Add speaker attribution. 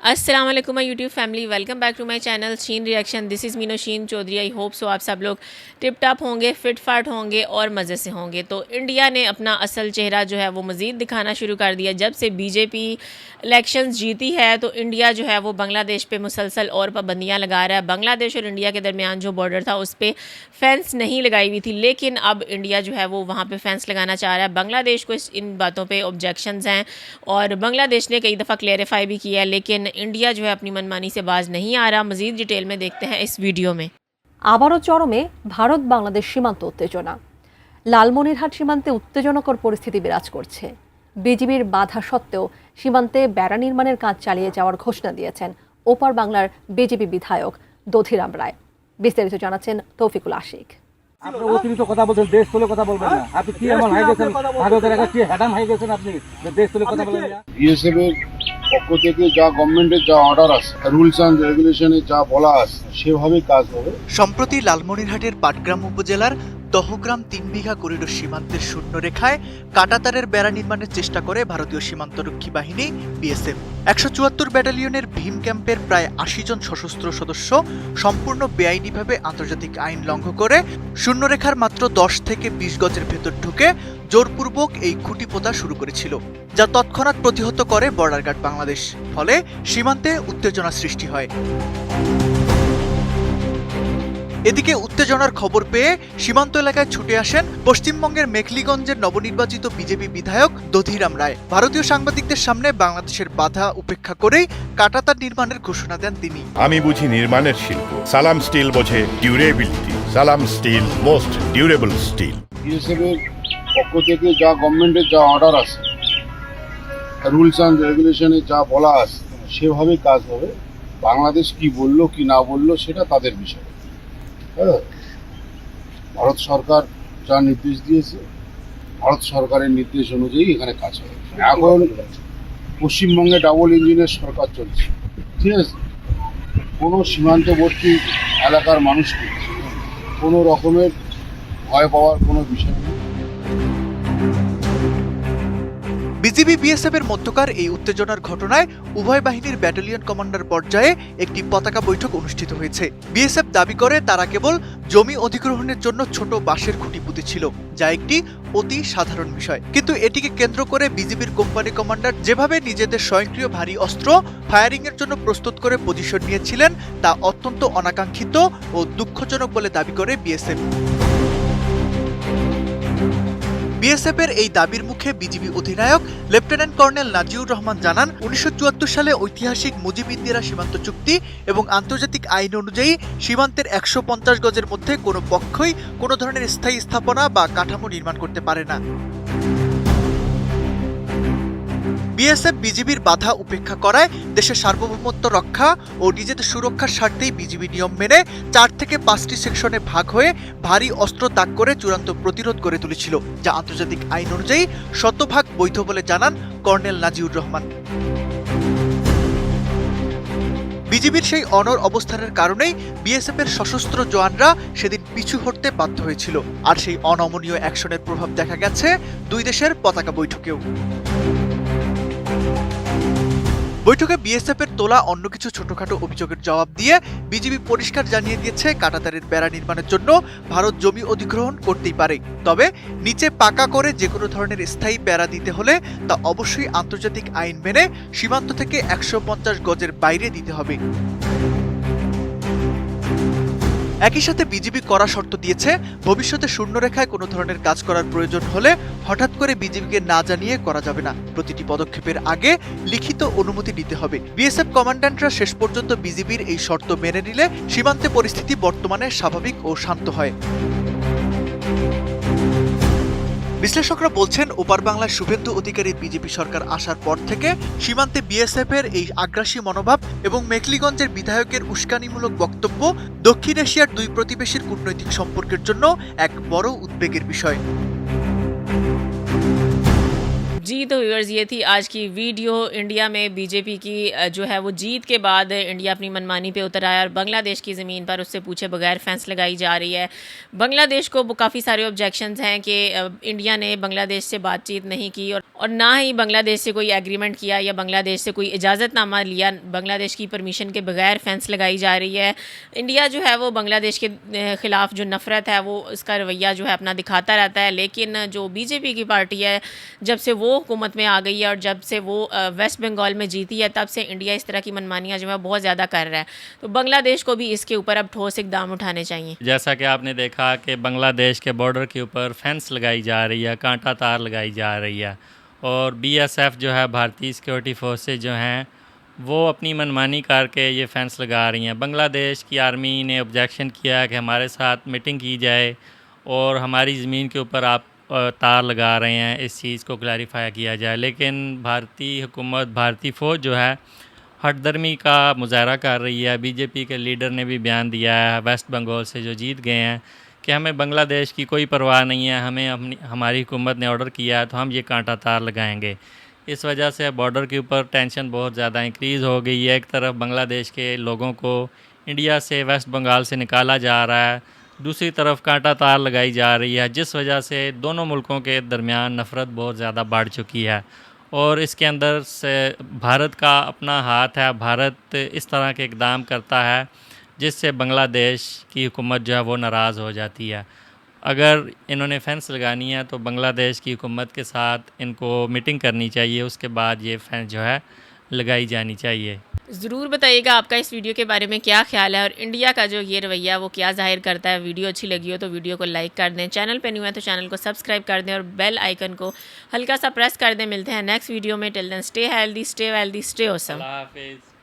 Speaker 1: अस्सलाम वालेकुम my YouTube family, welcome back to my channel Sheen reaction. This is Mino Sheen Chowdhury. I hope so आप सब लोग टिप टॉप होंगे, फिट फाट होंगे और मज़े से होंगे। तो इंडिया ने अपना असल चेहरा जो है वो मज़ीद दिखाना शुरू कर दिया। जब से बीजेपी इलेक्शंस जीती है तो इंडिया जो है वो बांग्लादेश पे मुसलसल और पाबंदियाँ लगा रहा है। बांग्लादेश और इंडिया के दरमियान जो बॉर्डर था उस पर फेंस नहीं लगाई हुई थी, लेकिन अब इंडिया जो है वो वहाँ पर फेंस लगाना चाह रहा है। बांग्लादेश को इन बातों पर ऑब्जेक्शंस हैं और बांग्लादेश ने कई दफ़ा क्लेरिफाई भी किया है, लेकिन इंडिया जो है अपनी मनमानी से बाज नहीं आ रहा। मजीद डिटेल में देखते हैं इस वीडियो में।
Speaker 2: আবারও চরমে ভারত বাংলাদেশ সীমান্ত উত্তেজনা। লালমনিরহাট সীমান্তে উত্তেজনাকর পরিস্থিতি বিরাজ করছে। বিজিবির বাধা সত্ত্বেও সীমান্তে বেড়া নির্মাণের কাজ চালিয়ে যাওয়ার ঘোষণা দিয়েছেন ওপার বাংলার বিজেপি বিধায়ক দধিরাম রায়। বিস্তারিত জানাচ্ছেন তৌফিকুল আশিক।
Speaker 3: আপনি অতিরিক্ত কথা বলছেন, দেশ তুলে কথা বলবেন না। আপনি কি এমন হয়ে গেছেন, ভারতের একটা কি হ্যাডাম হয়ে গেছেন আপনি, দেশ তুলে কথা বলেন না।
Speaker 4: বিএসএফ এর পক্ষ থেকে যা গভর্নমেন্টের যা অর্ডার আছে, রুলস অ্যান্ড রেগুলেশনে যা বলা আছে সেভাবেই কাজ হবে।
Speaker 5: সম্প্রতি লালমনিরহাটের পাটগ্রাম উপজেলার দহগ্রাম ৩ বিঘা করিডোর সীমান্তের শূন্য রেখায় কাঁটাতারের বেড়া নির্মাণের চেষ্টা করে ভারতীয় সীমান্তরক্ষী বাহিনী বিএসএফ। ১৭৪ ব্যাটালিয়নের ভীম ক্যাম্পের প্রায় ৮০ জন সশস্ত্র সদস্য সম্পূর্ণ বেআইনিভাবে আন্তর্জাতিক আইন লঙ্ঘন করে শূন্যরেখার মাত্র ১০ থেকে ২০ গজের ভেতর ঢুকে জোরপূর্বক এই খুঁটি পোতা শুরু করেছিল, যা তৎক্ষণাৎ প্রতিহত করে বর্ডার গার্ড বাংলাদেশ। ফলে সীমান্তে উত্তেজনা সৃষ্টি হয়। এদিকে উত্তেজনার খবর পেয়ে সীমান্ত এলাকায় ছুটে আসেন পশ্চিমবঙ্গের মেখলিগঞ্জের নবনির্বাচিত বিজেপি বিধায়ক দধিরাম রায়। ভারতীয় সাংবাদিকদের সামনে বাংলাদেশের বাধা উপেক্ষা করেই কাঁটাতার নির্মাণের ঘোষণা দেন তিনি।
Speaker 6: আমি বুঝি নির্মাণের শিল্প, সালাম স্টিল বোঝে ডিউরেবিলিটি। সালাম steel most durable steel.
Speaker 4: BSF এর পক্ষ থেকে যা গভর্নমেন্টের যা অর্ডার আছে, রুলস অ্যান্ড রেগুলেশনে যা বলা আছে সেভাবেই কাজ হবে। বাংলাদেশ কি বললো কি না বললো সেটা তাদের বিষয়। হ্যাঁ, ভারত সরকার যা নির্দেশ দিয়েছে, ভারত সরকারের নির্দেশ অনুযায়ী এখানে কাজ হবে। এখন পশ্চিমবঙ্গে ডাবল ইঞ্জিনের সরকার চলছে, ঠিক আছে। কোনো সীমান্তবর্তী এলাকার মানুষকে কোনো রকমের ভয় পাওয়ার কোনো বিষয় নেই।
Speaker 5: বিজিবি বিএসএফ এর মধ্যকার এই উত্তেজনার ঘটনায় উভয় বাহিনীর ব্যাটালিয়ন কমান্ডার পর্যায়ে একটি পতাকা বৈঠক অনুষ্ঠিত হয়েছে। বিএসএফ দাবি করে তারা কেবল জমি অধিগ্রহণের জন্য ছোট বাঁশের খুঁটি পুঁতেছিল, যা একটি অতি সাধারণ বিষয়। কিন্তু এটিকে কেন্দ্র করে বিজিবির কোম্পানি কমান্ডার যেভাবে নিজেদের স্বয়ংক্রিয় ভারী অস্ত্র ফায়ারিং এর জন্য প্রস্তুত করে পজিশন নিয়েছিলেন তা অত্যন্ত অনাকাঙ্ক্ষিত ও দুঃখজনক বলে দাবি করে বিএসএফ। বিএসএফ এর এই দাবির মুখে বিজিবি অধিনায়ক লেফটেন্যান্ট কর্নেল নাজিউর রহমান জানান, ১৯৭৪ সালে ঐতিহাসিক মুজিব-ইন্দিরা সীমান্ত চুক্তি এবং আন্তর্জাতিক আইন অনুযায়ী সীমান্তের ১৫০ গজের মধ্যে কোনো পক্ষই কোনো ধরনের স্থায়ী স্থাপনা বা কাঠামো নির্মাণ করতে পারে না। বিএসএফ বিজিবির বাধা উপেক্ষা করায় দেশের সার্বভৌমত্ব রক্ষা ও নিজেদের সুরক্ষার স্বার্থেই বিজিবি নিয়ম মেনে ৪ থেকে ৫টি সেকশনে ভাগ হয়ে ভারী অস্ত্র তাক করে চূড়ান্ত প্রতিরোধ করে তুলেছিল, যা আন্তর্জাতিক আইন অনুযায়ী শতভাগ বৈধ বলে জানান কর্নেল নাজিউর রহমান। বিজিবির সেই অনড় অবস্থানের কারণেই বিএসএফ এর সশস্ত্র জওয়ানরা সেদিন পিছু হটতে বাধ্য হয়েছিল। আর সেই অনমনীয় অ্যাকশনের প্রভাব দেখা গেছে দুই দেশের পতাকা বৈঠকেও। বৈঠকে বিএসএফ এর তোলা অন্য কিছু ছোটখাটো অভিযোগের জবাব দিয়ে বিজিবি পরিষ্কার জানিয়ে দিয়েছে, কাঁটাতারের বেড়া নির্মাণের জন্য ভারত জমি অধিগ্রহণ করতেই পারে, তবে নিচে পাকা করে যে কোনো ধরনের স্থায়ী বেড়া দিতে হলে তা অবশ্যই আন্তর্জাতিক আইন মেনে সীমান্ত থেকে ১৫০ গজের বাইরে দিতে হবে। একই সাথে বিজিবি কড়া শর্ত দিয়েছে, ভবিষ্যতে শূন্যরেখায় কোনো ধরনের কাজ করার প্রয়োজন হলে হঠাৎ করে বিজিবিকে না জানিয়ে করা যাবে না। প্রতিটি পদক্ষেপের আগে লিখিত অনুমতি নিতে হবে। বিএসএফ কমান্ড্যান্টরা শেষ পর্যন্ত বিজিবির এই শর্ত মেনে নিলে সীমান্তে পরিস্থিতি বর্তমানে স্বাভাবিক ও শান্ত হয়। বিশ্লেষকরা বলছেন, ওপার বাংলার শুভেন্দু অধিকারীর বিজেপি সরকার আসার পর থেকে সীমান্তে বিএসএফ এর এই আগ্রাসী মনোভাব এবং মেখলিগঞ্জের বিধায়কের উস্কানিমূলক বক্তব্য দক্ষিণ এশিয়ার দুই প্রতিবেশীর কূটনৈতিক সম্পর্কের জন্য এক বড় উদ্বেগের বিষয়।
Speaker 1: जी तो व्यूअर्स, ये थी आज की वीडियो। इंडिया में बीजेपी की जो है वो जीत के बाद इंडिया अपनी मनमानी पे उतर आया और बांग्लादेश की ज़मीन पर उससे पूछे बगैर फेंस लगाई जा रही है। बांग्लादेश को काफ़ी सारे ऑब्जेक्शंस हैं कि इंडिया ने बांग्लादेश से बातचीत नहीं की और ना ही बांग्लादेश से कोई एग्रीमेंट किया या बांग्लादेश से कोई इजाज़तनामा लिया। बांग्लादेश की परमिशन के बगैर फेंस लगाई जा रही है। इंडिया जो है वो बांग्लादेश के ख़िलाफ़ जो नफ़रत है वो इसका रवैया जो है अपना दिखाता रहता है, लेकिन जो बीजेपी की पार्टी है जब से वो हुकूमत में आ गई है और जब से वो वेस्ट बंगाल में जीती है तब से इंडिया इस तरह की मनमानियाँ जो है बहुत ज़्यादा कर रहा है। तो बांग्लादेश को भी इसके ऊपर अब ठोस इकदाम उठाने चाहिए।
Speaker 7: जैसा कि आपने देखा कि बांग्लादेश के बॉर्डर के ऊपर फेंस लगाई जा रही है, कांटा तार लगाई जा रही है और बीएसएफ जो है, भारतीय सिक्योरिटी फोर्सेज जो हैं, वो अपनी मनमानी करके ये फेंस लगा रही हैं। बांग्लादेश की आर्मी ने ऑब्जेक्शन किया है कि हमारे साथ मीटिंग की जाए और हमारी ज़मीन के ऊपर आप तार लगा रहे हैं, इस चीज़ को क्लैरिफाई किया जाए। लेकिन भारतीय हुकूमत, भारतीय फ़ौज जो है हठधर्मी का मुजाहरा कर रही है। बीजेपी के लीडर ने भी बयान दिया है वेस्ट बंगाल से जो जीत गए हैं कि हमें बांग्लादेश की कोई परवाह नहीं है, हमें हमारी हुकूमत ने ऑर्डर किया है तो हम ये कांटा तार लगाएंगे। इस वजह से बॉर्डर के ऊपर टेंशन बहुत ज़्यादा इंक्रीज़ हो गई है। एक तरफ बांग्लादेश के लोगों को इंडिया से, वेस्ट बंगाल से निकाला जा रहा है, दूसरी तरफ कांटा तार लगाई जा रही है, जिस वजह से दोनों मुल्कों के दरमियान नफ़रत बहुत ज़्यादा बढ़ चुकी है और इसके अंदर से भारत का अपना हाथ है। भारत इस तरह के इक़दाम करता है जिससे बांग्लादेश की हुकूमत जो है वो नाराज़ हो जाती है। अगर इन्होंने फेंस लगानी है तो बांग्लादेश की हुकूमत के साथ इनको मीटिंग करनी चाहिए, उसके बाद ये फेंस जो है लगाई जानी चाहिए।
Speaker 1: ज़रूर बताइएगा आपका इस वीडियो के बारे में क्या ख्याल है और इंडिया का जो ये रवैया वो क्या जाहिर करता है। वीडियो अच्छी लगी हो तो वीडियो को लाइक कर दें, चैनल पे न्यू है तो चैनल को सब्सक्राइब कर दें और बेल आइकन को हल्का सा प्रेस कर दें। मिलते हैं नेक्स्ट वीडियो में। Till then stay healthy, stay wealthy, stay awesome.
Speaker 7: अल्लाह हाफिज़।